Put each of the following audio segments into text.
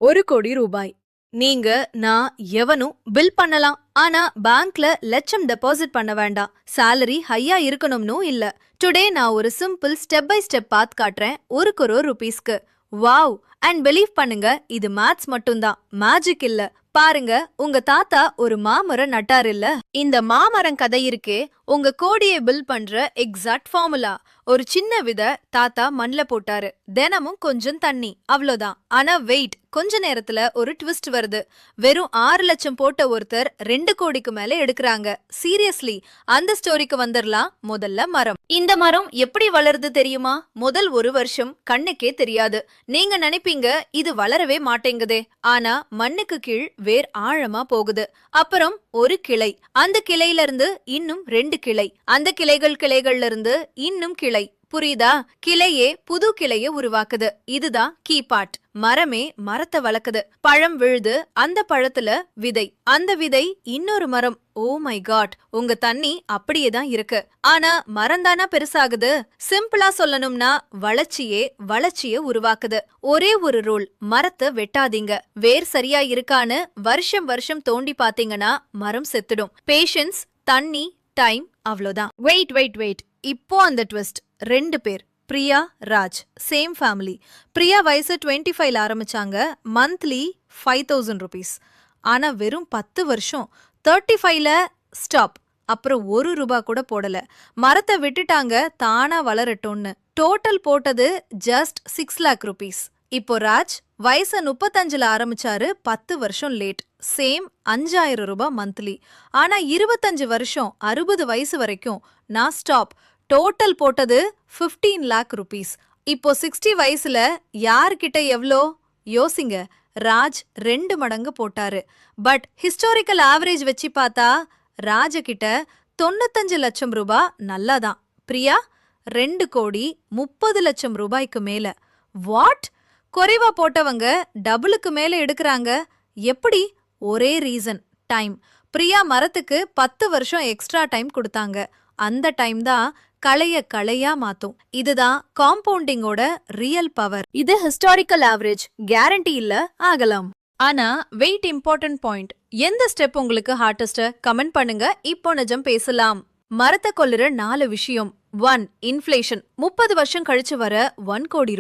ரூ. 1,00,00,000. நீங்க நான் எவனும் பில் பண்ணலாம். ஆனா பேங்க்ல லட்சம் டெபாசிட் பண்ண வேண்டாம். salary ஹையா இருக்கணும்னு இல்ல. டுடே நான் ஒரு சிம்பிள் ஸ்டெப் பை ஸ்டெப் பாத் காட்டுறேன். ₹1,00,00,000. வாவ்! அண்ட் பிலீவ் பண்ணுங்க, இது மேத்ஸ் மட்டும்தான், மேஜிக் இல்ல. பாருங்க, உங்க தாத்தா ஒரு மாமரம் நட்டார் இல்ல. இந்த மாமரம் கதை இருக்கே உங்க கோடியை பில் பண்ற எக்ஸாக்ட் ஃபார்முலா. ஒரு சின்ன வித தாத்தா மண்ல போட்டாரு. தினமும் கொஞ்சம் தண்ணி, அவ்வளோதான். ஆனா வெயிட், கொஞ்ச நேரத்துல ஒரு ட்விஸ்ட் வருது. வெறும் 6 லட்சம் போட்ட ஒருத்தர் 2 கோடிக்கு மேல எடுக்கிறாங்க. சீரியஸ்லி, அந்த ஸ்டோரிக்கு வந்துடலாம். முதல்ல மரம். இந்த மரம் எப்படி வளருது தெரியுமா? முதல் 1 வருஷம் கண்ணுக்கே தெரியாது. நீங்க நினைப்பீங்க இது வளரவே மாட்டேங்குதே. ஆனா மண்ணுக்கு கீழ் வேர் ஆழமா போகுது. அப்புறம் ஒரு கிளை, அந்த கிளையில இருந்து இன்னும் 2 கிளை, அந்த கிளைகள்ல இருந்து இன்னும் கிளை. புரியுதா? கிளையே புது கிளைய உருவாக்குது. இதுதான் கீ பார்ட். மரமே மரத்தை வளர்க்குது. பழம் விழுது, அந்த பழத்துல விதை, அந்த விதை இன்னொரு மரம். ஓ மை காட், உங்க தண்ணி அப்படியேதான் இருக்கு. ஆனா மரம்தானா பெருசாகுது? சிம்பிளா சொல்லணும்னா வளர்ச்சியே உருவாக்குது. ஒரே ஒரு ரூல், மரத்தை வெட்டாதீங்க. வேர் சரியா இருக்கான்னு வருஷம் வருஷம் தோண்டி பாத்தீங்கன்னா மரம் செத்துடும். பேஷன்ஸ், தண்ணி, டைம், அவ்வளோதான். வெயிட். இப்போ அந்த ட்விஸ்ட். 2 பேர், பிரியா, ராஜ், சேம் ஃபேமிலி. பிரியா வயசு 25ல ஆரம்பிச்சாங்க. மந்த்லி ₹5,000. ஆனா வெறும் 10 வருஷம் 35ல ஸ்டாப். அப்புறம் ₹1 கூட போடல. மரத்தை விட்டுட்டாங்க தானா வளரட்டும்னு. டோட்டல் போட்டது ஜஸ்ட் ₹6,00,000. இப்போ ராஜ் வயசு 35ல ஆரம்பிச்சாரு. 10 வருஷம் லேட். Same ₹5,000 monthly. ஆனா 25 வருஷம் 60 வயசு வரைக்கும் நான் ஸ்டாப். டோட்டல் போட்டது ₹15,00,000. இப்போ 60 வயசுல யார்கிட்ட எவ்ளோ யோசிங்க. ராஜ் 2 மடங்கு போட்டாரு. பட் ஹிஸ்டாரிக்கல் ஆவரேஜ் வச்சு பார்த்தா ராஜ கிட்ட ₹95 லட்சம் நல்லாதான். பிரியா 2 கோடி 30 லட்சம் ரூபாய்க்கு மேல. வாட்? குறைவா போட்டவங்க டபுளுக்கு மேல எடுக்கிறாங்க. எப்படி? ஒரே ரீசன், டைம். பிரியா மரத்துக்கு 10 வருஷம் எக்ஸ்ட்ரா டைம் கொடுத்தாங்க. அந்த டைம் தான் களையா மாத்தும். இதுதான் காம்பவுண்டிங்கோட ரியல் பவர். இது ஹிஸ்டாரிக்கல் ஆவரேஜ், கேரண்டி இல்ல, ஆகலாம். ஆனா வெயிட் இம்பார்ட்டன்ட் பாயிண்ட். எந்த ஸ்டெப் உங்களுக்கு ஹார்டஸ்ட்? கமெண்ட் பண்ணுங்க. இப்போ நிஜம் பேசலாம். மரத்தை கொல்லுற 4 விஷயம். 1. இன்ஃப்ளேஷன். 30 வருஷம் கழிச்சு வர ₹1 கோடி.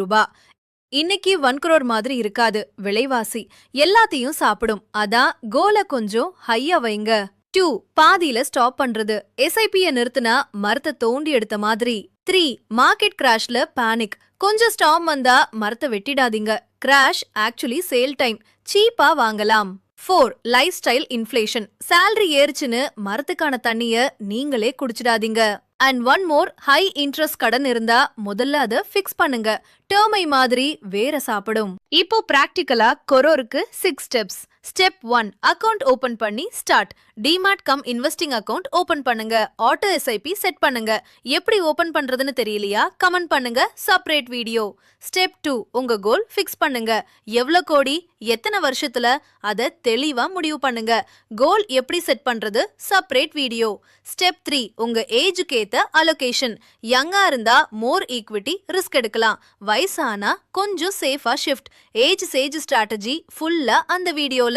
இன்னைக்கு 1 crore மாதிரி இருக்காது. விலைவாசி எல்லாத்தையும் சாப்பிடும். அதான் கோல கொஞ்சம் ஹையா வைங்க. 2. பாதியில ஸ்டாப் பண்றது. SIP-ய நிறுத்தினா மரத்தை தோண்டி எடுத்த மாதிரி. 3. மார்க்கெட் கிராஷ்ல பேனிக். கொஞ்சம் ஸ்டாம் வந்தா மரத்தை வெட்டிடாதீங்க. கிராஷ் ஆக்சுவலி சேல் டைம், சீப்பா வாங்கலாம். 4. Life style inflation. சேலரி ஏறுச்சுன்னு மரத்துக்கான தண்ணிய நீங்களே குடிச்சிடாதீங்க. And one more, high interest கடன் இருந்தா முதல்ல அதை ஃபிக்ஸ் பண்ணுங்க. டேர்மை மாதிரி வேற சாப்பிடும். இப்போ பிராக்டிகலா கொரோருக்கு 6 ஸ்டெப்ஸ். ஸ்டெப் 1. அக்கவுண்ட் ஓபன் பண்ணி start. DMart come investing account open பண்ணுங்க. ஆட்டோ SIP செட் பண்ணுங்க. எப்படி ஓபன் பண்றதுன்னு தெரியலையா? கமெண்ட் பண்ணுங்க, செப்பரேட் வீடியோ. ஸ்டெப் 2. உங்க கோல் ஃபிக்ஸ் பண்ணுங்க. எவ்வளவு கோடி, எத்தனை வருஷத்துல, அதை தெளிவா முடிவு பண்ணுங்க. கோல் எப்படி செட் பண்றது? Separate video. ஸ்டெப் 3. உங்க ஏஜுக்கு ஏத்த அலோகேஷன். யங்கா இருந்தா மோர் ஈக்விட்டி ரிஸ்க் எடுக்கலாம். வயசானா கொஞ்சம் சேஃபா ஷிஃப்ட். ஏஜ் சேஜ் ஸ்ட்ராட்டஜி ஃபுல்லா அந்த வீடியோல.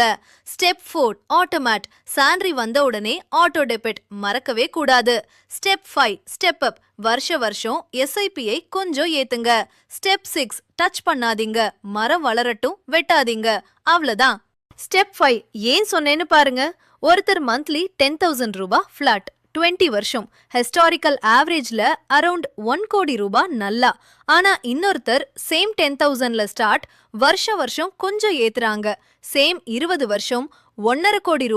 ஸ்டெப் 4. ஆட்டோமேட். சாலரி வந்த உடனே ஆட்டோ டெபிட் மறக்கவே கூடாது. ஸ்டெப் 5. Step up. வருஷம் SIP-யை கொஞ்சம் ஏத்துங்க. ஸ்டெப் 6. டச் பண்ணாதீங்க. மரம் வளரட்டும், வெட்டாதீங்க. அவ்வளவுதான். ஸ்டெப் 5 ஏன் சொன்னேன்னு பாருங்க. ஒருத்தர் மந்த்லி ₹10,000 ஃபிளாட், 20 வருஷம். ஹிஸ்டாரிக்கல் ஆவரேஜ்ல அரௌண்ட் ₹1 கோடி நல்லா. ஆனா இன்னொருத்தர் சேம் 10,000ல ஸ்டார்ட், வருஷம் கொஞ்சம் ஏத்துறாங்க. சேம் 20 வருஷம் ₹1.5 கோடி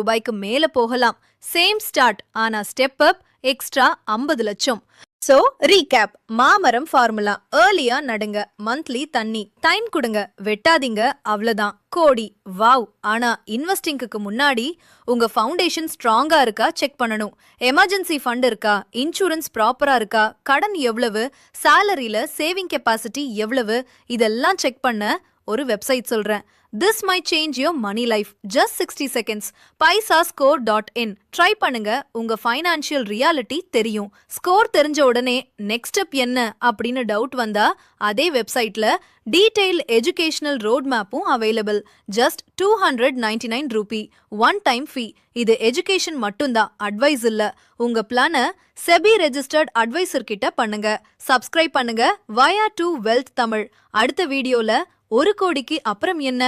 மேல போகலாம். சேம் ஸ்டார்ட், ஆனா ஸ்டெப் அப் எக்ஸ்ட்ரா 50 லட்சம். So recap. மாமரம் ஃபார்முலா. ஏர்லியா நடுங்க, மந்த்லி தண்ணி, டைம் கொடுங்க, வெட்டாதீங்க, அவ்வளவுதான். கோடி. வாவ். ஆனா இன்வெஸ்டிங்க்கு முன்னாடி உங்க ஃபவுண்டேஷன் ஸ்ட்ராங்கா இருக்கா செக் பண்ணணும். எமர்ஜென்சி ஃபண்ட் இருக்கா, இன்சூரன்ஸ் ப்ராப்பரா இருக்கா, கடன் எவ்வளவு, சாலரியில சேவிங் கெப்பாசிட்டி எவ்வளவு, இதெல்லாம் செக் பண்ண ஒரு வெப்சைட் சொல்றேன். This might change your money life. Just 60 seconds. paisascore.in. Try பண்ணுங்க, உங்க ஃபைனான்ஷியல் ரியாலிட்டி தெரியும். ஸ்கோர் தெரிஞ்ச உடனே நெக்ஸ்ட் ஸ்டெப் என்ன அப்படின்னு டவுட் வந்தா அதே வெப்சைட்ல டீடைல் எஜுகேஷனல் ரோட் மேப்பும் available. Just 299 rupee. One time fee. இது எஜுகேஷன் மட்டும்தான், அட்வைஸ் இல்ல. உங்க பிளான செபி ரெஜிஸ்டர்ட் அட்வைசர் கிட்ட பண்ணுங்க. சப்ஸ்கிரைப் பண்ணுங்க Via to Wealth தமிழ். அடுத்த வீடியோல 1 கோடிக்கு அப்புறம் என்ன